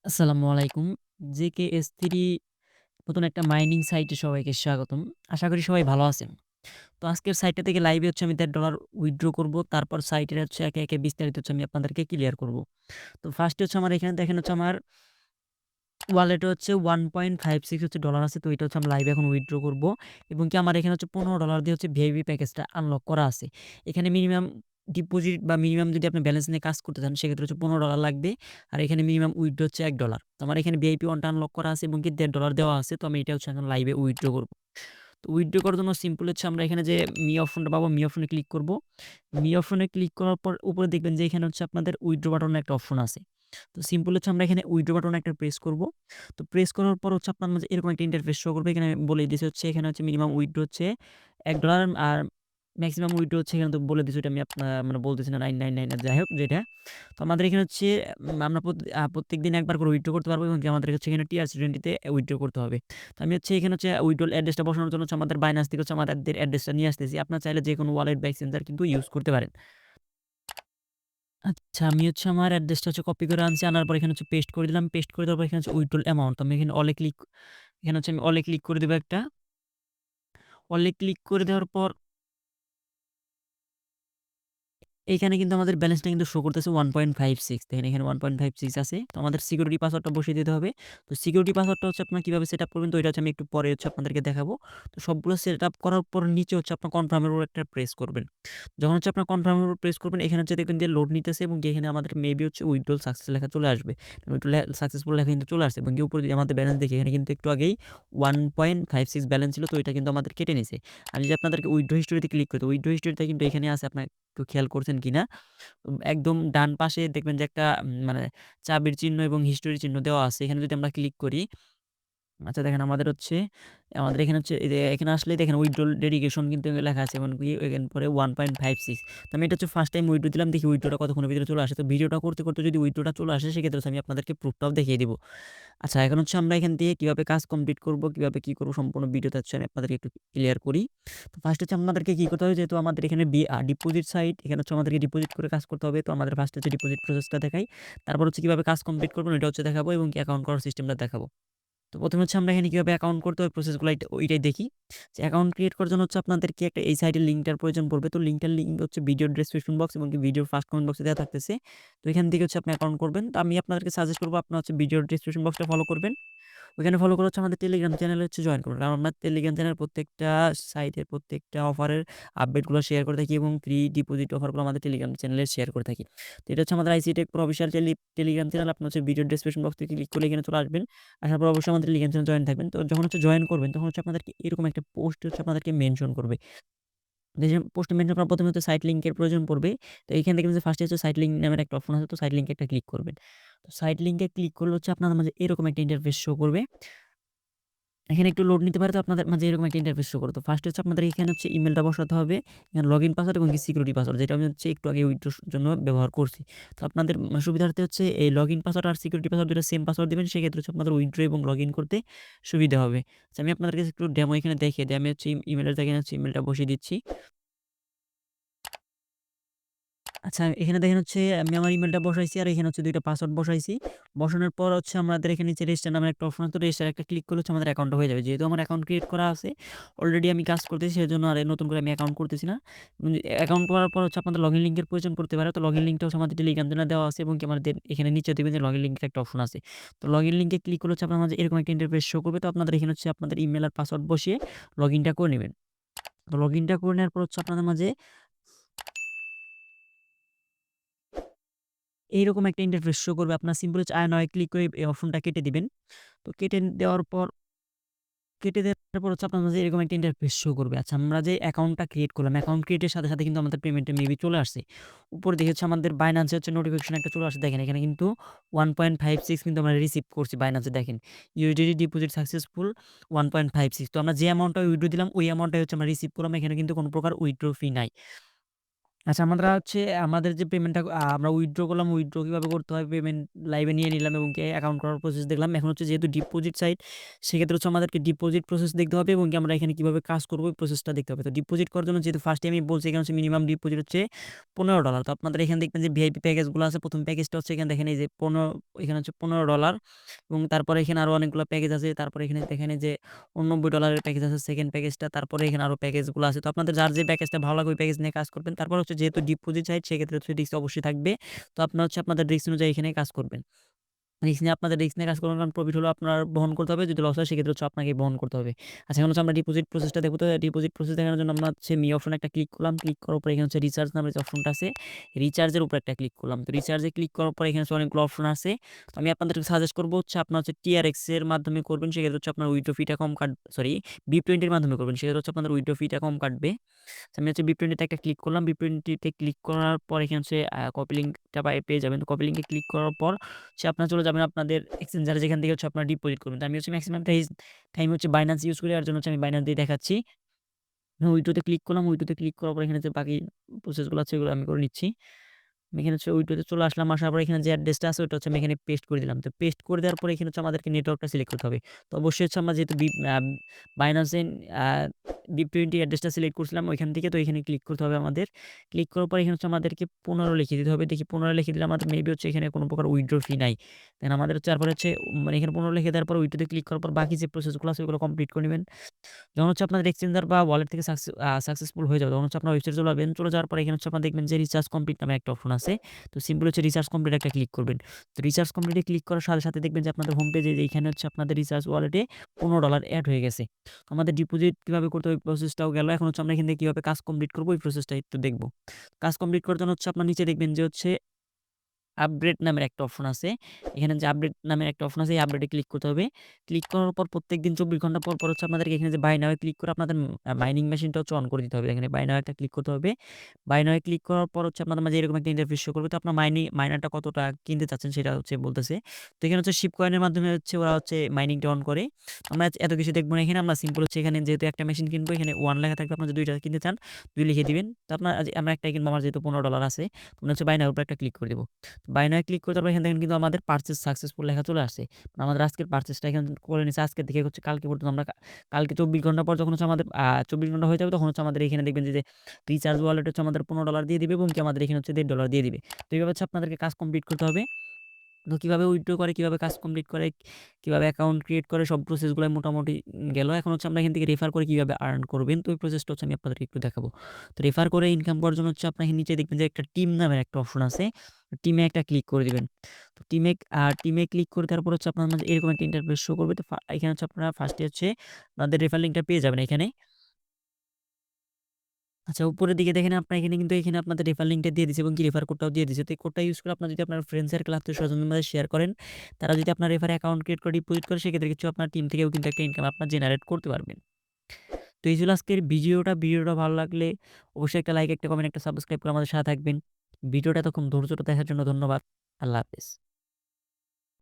আসসালামু আলাইকুম। জেকেএস3 নতুন একটা মাইনিং সাইটে সবাইকে স্বাগতম। আশা করি সবাই ভালো আছেন। তো আজকের সাইটটা থেকে লাইভে আমি $১.৫ উইথড্র করব। তারপর সাইটের একে, একে বিস্তারিত আমি আপনাদেরকে ক্লিয়ার করব। তো ফার্স্টে আমার এখানে দেখেন আমার ওয়ালেটে $1.56 আছে। তো এটা আমি লাইভে এখন উইথড্র করব এবং কি আমার এখানে $15 দিয়ে ভিআইপি প্যাকেজটা আনলক করা আছে। এখানে মিনিমাম ডিপোজিট বা মিনিমাম যদি আপনি ব্যালেন্স নিয়ে কাজ করতে চান সেক্ষেত্রে $15 লাগবে। আর এখানে মিনিমাম উইথড্র $১। তো আমার এখানে ভিআইপি 1 টা আনলক করা আছে এবং কি $১.৫ দেওয়া আছে। তো আমি এটা এখন লাইভে উইথড্র করব। তো উইথড্র করার জন্য সিম্পল আমরা এখানে যে মি অপশনটা পাবো, মি অপশনে ক্লিক করব। মি অপশনে ক্লিক করার পর উপরে দেখবেন যে এখানে আপনাদের উইথড্র বাটনের একটা অপশন আছে। তো সিম্পল আমরা এখানে উইথড্র বাটনে একটা প্রেস করব। তো প্রেস করার পর আপনার মাঝে এরকম একটা ইন্টারফেস শো করবে। এখানে বলে দিয়েছে এখানে মিনিমাম উইথড্র $১ আর মেক্সিমাম উইথড্র এখানে তো বলে দিয়েছে, ওটা আমি মানে বলতেছি না, 999 যাই হোক যেটা। তো আমাদের এখানে আমরা প্রত্যেকদিন একবার করে উইথড্র করতে পারবো এবং কি আমাদের এখানে TRC20 তে উইথড্র করতে হবে। তো আমি এখানে উইথড্রল অ্যাড্রেসটা বসানোর জন্য আমাদের বাইন্যান্স থেকে আমাদের অ্যাড্রেসটা নিয়ে আসতেছি। আপনারা চাইলে যেকোনো ওয়ালেট বা এক্সচেঞ্জার কিন্তু ইউজ করতে পারেন। আচ্ছা, আমি আমার অ্যাড্রেসটা কপি করে আনছি। আনার পর এখানে পেস্ট করে দিলাম। পেস্ট করে দেওয়ার পর এখানে উইথড্রল অ্যামাউন্ট। তো আমি এখানে আমি অলে ক্লিক করে দেব একটা। অলে ক্লিক করে দেওয়ার পর এইখানে কিন্তু আমাদের ব্যালেন্সটা কিন্তু শো করতেছে 1.56, দেখেন এখানে 1.56 আছে। তো আমাদের সিকিউরিটি পাসওয়ার্ডটা বসিয়ে দিতে হবে। তো সিকিউরিটি পাসওয়ার্ডটা আপনারা কিভাবে সেটআপ করবেন, তো এটা আমি একটু পরে আপনাদেরকে দেখাবো। তো সবগুলো সেটআপ করার পর নিচে আপনার কনফার্মের উপর একটা প্রেস করবেন। যখন আপনার কনফার্মের উপর প্রেস করবেন, এখানে দেখবেন যে লোড নিতেছে এবং এখানে আমাদের মেবি উইথড্রল সাকসেস লেখা চলে আসবে। উইথড্রল সাকসেসফুল লেখা কিন্তু চলে আসছে এবং উপরে যদি আমাদের ব্যালেন্স দেখি, এখানে কিন্তু একটু আগেই 1.56 ব্যালেন্স ছিল। তো এটা কিন্তু আমাদের কেটে নিছে। আমি যদি আপনাদেরকে উইথড্র হিস্টোরিতে ক্লিক করি, তো উইথড্র হিস্টোরিতে কিন্তু এখানে আছে, আপনার একটু খেয়াল করছেন কিনা? একদম ডান পাশে দেখবেন যে একটা মানে চাবির চিহ্ন এবং হিস্টোরি চিহ্ন দেওয়া আছে। এখানে যদি আমরা ক্লিক করি, আচ্ছা দেখেন আমাদের আমাদের এখানে এই যে এখানে আসলেই দেখেন উইথড্রল ডেডিকেশন কিন্তু লেখা আছে এবং কি এখানে পরে 1.56। তো আমি এটা ফার্স্ট টাইম উইথড্র দিলাম, দেখি উইথড্রটা কতক্ষণের ভিতরে চলে আসে। তো ভিডিওটা করতে, করতে যদি উইথড্রটা চলে আসে সেক্ষেত্রে আমি আপনাদেরকে প্রুফটাও দেখিয়ে দিব। আচ্ছা, এখন আমরা এখান থেকে কিভাবে কাজ কমপ্লিট করব, কিভাবে কি করব সম্পূর্ণ ভিডিওতে আমি আপনাদেরকে একটু ক্লিয়ার করি। তো ফার্স্ট আমাদেরকে কি করতে হবে, যেহেতু আমাদের এখানে ডিপোজিট সাইট, এখানে আমাদেরকে ডিপোজিট করে কাজ করতে হবে। তো আমাদের ফার্স্ট ডিপোজিট প্রসেসটা দেখাই। তারপর কিভাবে কাজ কমপ্লিট করবেন এটা দেখাবো এবং কি অ্যাকাউন্ট করার সিস্টেমটা দেখাবো। তো প্রথমে আমরা এখানে কিভাবে অ্যাকাউন্ট করতে হবে প্রসেসগুলো ওইটাই দেখি। যে অ্যাকাউন্ট ক্রিয়েট করার জন্য আপনাদেরকে একটা এই সাইটের লিঙ্কটার প্রয়োজন পড়বে। তো লিঙ্কটার লিঙ্ক ভিডিওর ডেসক্রিপশন বক্স এবং কি ভিডিওর ফার্স্ট কমেন্ট বক্সে দেওয়া থাকতেছে। তো এখান থেকে আপনি অ্যাকাউন্ট করবেন। তো আমি আপনাদেরকে সাজেস্ট করব আপনারা ভিডিওর ডেসক্রিপশন বক্সটা ফলো করবেন। ওইখানে ফলো করে আমাদের টেলিগ্রাম চ্যানেলে জয়েন করবেন। কারণ আমরা টেলিগ্রাম চ্যানেলের প্রত্যেকটা সাইটের প্রত্যেকটা অফারের আপডেটগুলো শেয়ার করে থাকি এবং ফ্রি ডিপোজিট অফারগুলো আমাদের টেলিগ্রাম চ্যানেলে শেয়ার করে থাকি। তো এটা আমাদের IC tech pro official telegram channel. আপনি ভিডিও ডেসক্রিপশন বক্স থেকে ক্লিক করলে এখানে চলে আসবেন। আসার পর অবশ্যই আমাদের টেলিগ্রাম চ্যানেলে জয়েন থাকবেন। তো যখন জয়েন করবেন তখন আপনাদেরকে এরকম একটা পোস্ট আপনাদেরকে মেনশন করবে। যে পোস্টে মেনশন করার প্রথমে সাইট লিঙ্কের প্রয়োজন পড়বে। তো এইখানে দেখবেন যে ফার্স্টে সাইট লিঙ্ক নামের একটা অপশন আছে। তো সাইট লিঙ্কে একটা ক্লিক করবেন। তো সাইট লিঙ্কে ক্লিক করলে আপনাদের মাঝে এরকম একটা ইন্টারফেস শো করবে। এখানে একটু লোড নিতে পারে, তো আপনাদের মাঝে এরকম একটা ইন্টারফেস শো করে। তো ফার্স্ট আপনাদের এখানে ইমেলটা বসাতে হবে। এখানে লগইন পাসওয়ার্ড এবং সিকিউরিটি পাসওয়ার্ড, যেটা আমি একটু আগে উইথড্রর জন্য ব্যবহার করছি। তো আপনাদের সুবিধার্থে এই লগইন পাসওয়ার্ড আর সিকিউরিটি পাসওয়ার্ড দুটো সেম পাসওয়ার্ড দিবেন। সেক্ষেত্রে আপনাদের উইথড্র এবং লগইন করতে সুবিধা হবে। আচ্ছা, আমি আপনাদেরকে একটু ডেমো এখানে দেখিয়ে দিই। আমি ইমেলের জায়গায় ইমেলটা বসিয়ে দিচ্ছি। আচ্ছা, এখানে দেখেন আমি আমার ইমেলটা বসাইছি আর এখানে ২ টা পাসওয়ার্ড বসাইছি। বসানোর পর আমাদের এখানে নিচে রেজিস্টার নামের একটা অপশন আছে। তো রেজিস্টার একটা ক্লিক করলে আমাদের অ্যাকাউন্টটা হয়ে যাবে। যেহেতু আমার অ্যাকাউন্ট ক্রিয়েট করা আছে, অলরেডি আমি কাজ করতেছি, সেজন্য আর নতুন করে আমি অ্যাকাউন্ট করতেছি না। অ্যাকাউন্ট করার পর আপনাদের লগইন লিংকের প্রয়োজন পড়তে পারে। তো লগইন লিংকটা আমাদের টেলিগ্রাম চ্যানেলে দেওয়া আছে এবং কি আমাদের এখানে নিচে দেখবেন যে লগইন লিংকের একটা অপশন আছে। তো লগইন লিংকে ক্লিক করলে আপনার মাঝে এরকম একটা ইন্টারফেস শো করবে। তো আপনাদের এখানে আপনাদের ইমেল আর পাসওয়ার্ড বসিয়ে লগইনটা করে নেবেন। তো লগইনটা করে নেওয়ার পর আপনাদের মাঝে এইরকম একটা ইন্টারফেস শো করবে। আপনার সিম্পল আয় নয় ক্লিক করে এই অপশনটা কেটে দিবেন। তো কেটে দেওয়ার পর আপনার মাঝে এরকম একটা ইন্টারফেস শো করবে। আচ্ছা, আমরা যে অ্যাকাউন্টটা ক্রিয়েট করলাম, অ্যাকাউন্ট ক্রিয়েটের সাথে, সাথে কিন্তু আমাদের পেমেন্টটা মেবি চলে আসছে। উপরে দেখে আমাদের বাইন্যান্সে নোটিফিকেশন একটা চলে আসছে। দেখেন এখানে কিন্তু 1.56 কিন্তু আমরা রিসিভ করছি বাইন্যান্সে, দেখেন ইউএসডিটি ডিপোজিট সাকসেসফুল 1.56। তো আমরা যে অ্যামাউন্টটা উইথড্র দিলাম ওই অ্যামাউন্টটাই আমরা রিসিভ করলাম। এখানে কিন্তু কোনো প্রকার উইথড্র ফি নাই। আচ্ছা আমরা হচ্ছে আমাদের যে পেমেন্টটা আমরা উইথড্র করলাম, উইথড্র কিভাবে করতে হয় পেমেন্ট লাইভে নিয়ে নিলাম এবং কি অ্যাকাউন্ট করার প্রসেস দেখলাম। এখন হচ্ছে যেহেতু ডিপোজিট সাইট সেক্ষেত্রে হচ্ছে আমাদেরকে ডিপোজিট প্রসেস দেখতে হবে এবং কি আমরা এখানে কিভাবে কাজ করব ওই প্রসেসটা দেখতে হবে। তো ডিপোজিট করার জন্য যেহেতু ফার্স্টে আমি বলছি এখানে হচ্ছে মিনিমাম ডিপোজিট হচ্ছে $15। তো আপনাদের এখানে দেখবেন যে ভিআইপি প্যাকেজগুলো আছে। ১ম প্যাকেজটা হচ্ছে এখানে দেখেন এই যে এখানে হচ্ছে $15 এবং তারপরে এখানে আরো অনেকগুলো প্যাকেজ আছে। তারপরে এখানে দেখেন এই যে $89 প্যাকেজ আছে সেকেন্ড প্যাকেজটা। তারপরে এখানে আরো প্যাকেজগুলো আছে। তো আপনাদের যার যে প্যাকেজটা ভালো লাগে ওই প্যাকেজ নিয়ে কাজ করবেন। তারপর হচ্ছে যেহেতু ডিপোজিট সাইট সেক্ষেত্রে হচ্ছে রিস্ক অবশ্যই থাকবে। তো আপনারা হচ্ছে আপনাদের রিস্ক অনুযায়ী এখানে কাজ করবেন। রিস্ক নিয়ে আপনাদের রিস্ক নিয়ে কাজ করবেন কারণ প্রফিট হলো আপনার বহন করতে হবে। যদি লস হয় সেক্ষেত্রে হচ্ছে আপনাকেই বহন করতে হবে। আচ্ছা এখন হচ্ছে আমরা ডিপোজিট প্রসেসটা দেখব। তো ডিপোজিট প্রসেস দেখানোর জন্য আমরা হচ্ছে মি অপশনে একটা ক্লিক করলাম। ক্লিক করার পর এখানে হচ্ছে রিচার্জ নামের যে অপশনটা আছে, রিচার্জের উপর একটা ক্লিক করলাম। তো রিচার্জে ক্লিক করার পর এখানে হচ্ছে অনেকগুলো অপশন আছে। তো আমি আপনাদেরকে সাজেস্ট করব হচ্ছে আপনার হচ্ছে টিআরএক্স এর মাধ্যমে করবেন। সেক্ষেত্রে হচ্ছে আপনার উইথড্র ফিটা কম সরি B20 এর মাধ্যমে করবেন। সেক্ষেত্রে হচ্ছে আপনাদের উইথড্র ফিটা কম কাটবে। তো আমি হচ্ছে B20 তে একটা ক্লিক করলাম। B20 তে ক্লিক করার পর এখানে হচ্ছে কপি লিঙ্কটা পেয়ে যাবেন। তো কপি লিঙ্কে ক্লিক করার পর হচ্ছে আপনারা চলে যাবেন আপনাদের এক্সচেঞ্জারে যেখান থেকে হচ্ছে আপনারা ডিপোজিট করবেন। তো আমি হচ্ছে ম্যাক্সিমাম টাইম হচ্ছে বাইন্যান্স ইউজ করি। এর জন্য হচ্ছে আমি বাইন্যান্স দিয়ে দেখাচ্ছি। উইথড্রোতে ক্লিক করলাম। উইথড্রোতে ক্লিক করার পর এখানে যে বাকি প্রসেসগুলো আছে এগুলো আমি করে নিচ্ছি। আমি এখানে হচ্ছে উইন্ডোতে চলে আসলাম। আসার পর এখানে যে অ্যাড্রেসটা আছে ওটা হচ্ছে আমি এখানে পেস্ট করে দিলাম। তো পেস্ট করে দেওয়ার পরে এখানে হচ্ছে আমাদেরকে নেটওয়ার্কটা সিলেক্ট করতে হবে। তো অবশ্যই হচ্ছে আমরা যেহেতু বাইন্যান্সে আ BIP20 অ্যাড্রেসটা সিলেক্ট করছিলাম ওইখান থেকে তো এখানে ক্লিক করতে হবে আমাদের। ক্লিক করার পর এখানে হচ্ছে আমাদেরকে 15 লিখে দিতে হবে। দেখি 15 লিখে দিলে আমাদের মেবি হচ্ছে এখানে কোনো প্রকার উইথড্র ফি নাই। দেন আমাদের হচ্ছে তারপরে হচ্ছে মানে এখানে 15 লিখে দেওয়ার পর উইথড্রোতে ক্লিক করার পর বাকি যে প্রসেসগুলো আছে ওগুলো কমপ্লিট করে নিবেন। যখন হচ্ছে আপনাদের এক্সচেঞ্জার বা ওয়ালেট থেকে সাকসেসফুল হয়ে যাবে তখন হচ্ছে আপনার ওয়েবসাইটে চলে যাবেন। চলে যাওয়ার পরে এখানে হচ্ছে আপনারা দেখবেন যে রিচার্জ কমপ্লিট নামে একটা অপশন আছে। তো সিম্পল হচ্ছে রিচার্জ কমপ্লিট একটা ক্লিক করবেন। তো রিচার্জ কমপ্লিটে ক্লিক করার সাথে, সাথে দেখবেন যে আপনাদের হোম পেজে এইখানে হচ্ছে আপনাদের রিচার্জ ওয়ালেটে $15 এড হয়ে গেছে। তো আমাদের ডিপোজিট কিভাবে করতে হবে ওই প্রসেসটাও গেল। এখন হচ্ছে আমরা এখান থেকে কিভাবে কাজ কমপ্লিট করব ওই প্রসেসটা একটু দেখব। কাজ কমপ্লিট করার জন্য হচ্ছে আপনার নিচে দেখবেন যে হচ্ছে আপগ্রেড নামের একটা অপশন আছে। এখানে যে আপডেট নামের একটা অপশন আছে, এই আপডেটে ক্লিক করতে হবে। ক্লিক করার পর প্রত্যেকদিন 24 ঘন্টা পর, পর হচ্ছে আপনাদেরকে এখানে যে বাই নাও এ ক্লিক করে আপনাদের মাইনিং মেশিনটা হচ্ছে অন করে দিতে হবে। এখানে বাই নাও একটা ক্লিক করতে হবে। বাই নাও এ ক্লিক করার পর হচ্ছে আপনাদের মাঝে এরকম একটা ইন্টারফেস শো করবে। তো আপনার মাইনারটা কতটা কিনতে চাচ্ছেন সেটা হচ্ছে বলতেছে। তো এখানে হচ্ছে শিপ কয়েনের মাধ্যমে হচ্ছে ওরা হচ্ছে মাইনিংটা অন করে। আমরা এত কিছু দেখব না এখানে। আমরা সিম্পল হচ্ছে এখানে যেহেতু একটা মেশিন কিনবো এখানে 1 লেখা থাকবে। আপনারা যদি 2 টা কিনতে চান 2 লিখে দিবেন। তো আমরা একটাই কিনবো। আমার যেহেতু $15 আছে। তো আমরা হচ্ছে বাই নাও এর উপর একটা ক্লিক করে দিব। বাই নাও এ ক্লিক করে তারপর এখান থেকে কিন্তু আমাদের পারচেজ সাকসেসফুল লেখা চলে আসছে। আমাদের আজকের পারচেজটা এখানে করে নিয়েছি। আজকের থেকে হচ্ছে কালকে পর্যন্ত আমরা কালকে 24 ঘন্টা পর যখন হচ্ছে আমাদের 24 ঘন্টা হয়ে যাবে তখন হচ্ছে আমাদের এখানে দেখবেন যে রিচার্জ ওয়ালেট হচ্ছে আমাদের $15 দিয়ে দিবে এবং কি আমাদের এখানে হচ্ছে $1.5 দিয়ে দিবে। তো এইভাবে হচ্ছে আপনাদেরকে কাজ কমপ্লিট করতে হবে। তো কিভাবে উইথড্র করে, কিভাবে কাজ কমপ্লিট করে, কিভাবে অ্যাকাউন্ট ক্রিয়েট করে সব প্রসেসগুলাই মোটামুটি গেল। এখন হচ্ছে আমরা এখান থেকে রেফার করে কিভাবে আর্ন করবেন তো ওই প্রসেসটা হচ্ছে আমি আপনাদেরকে একটু দেখাবো। তো রেফার করে ইনকাম করার জন্য হচ্ছে আপনার নিচে দেখবেন যে একটা টিম নামের একটা অপশন আছে। টিমে একটা ক্লিক করে দিবেন। তো টিমে ক্লিক করে তারপর হচ্ছে আপনার মাঝে এরকম একটা ইন্টারফেস শো করবে। তো এখানে হচ্ছে আপনারা ফার্স্টে হচ্ছে আপনাদের রেফার লিঙ্কটা পেয়ে যাবেন এখানে। আচ্ছা উপরের দিকে দেখেন আপনার এখানে কিন্তু এখানে আপনাদের রেফার লিঙ্কটা দিয়ে দিয়েছে এবং কি রেফার কোডটাও দিয়ে দিয়েছে। তো এই কোডটা ইউজ করে আপনারা যদি আপনার ফ্রেন্ড সার্কেল আত্মীয়স্বজনদের মাঝে শেয়ার করেন, তারা যদি আপনার রেফারে অ্যাকাউন্ট ক্রিয়েট করে ডিপোজিট করে সেক্ষেত্রে কিছু আপনার টিম থেকেও কিন্তু একটা ইনকাম আপনার জেনারেট করতে পারবেন। তো এই ছিল আজকের ভিডিওটা ভালো লাগলে অবশ্যই একটা লাইক, একটা কমেন্ট, একটা সাবস্ক্রাইব করে আমাদের সাথে থাকবেন। ভিডিওটা এতক্ষণ ধৈর্যটা দেখার জন্য ধন্যবাদ। আল্লাহ হাফেজ।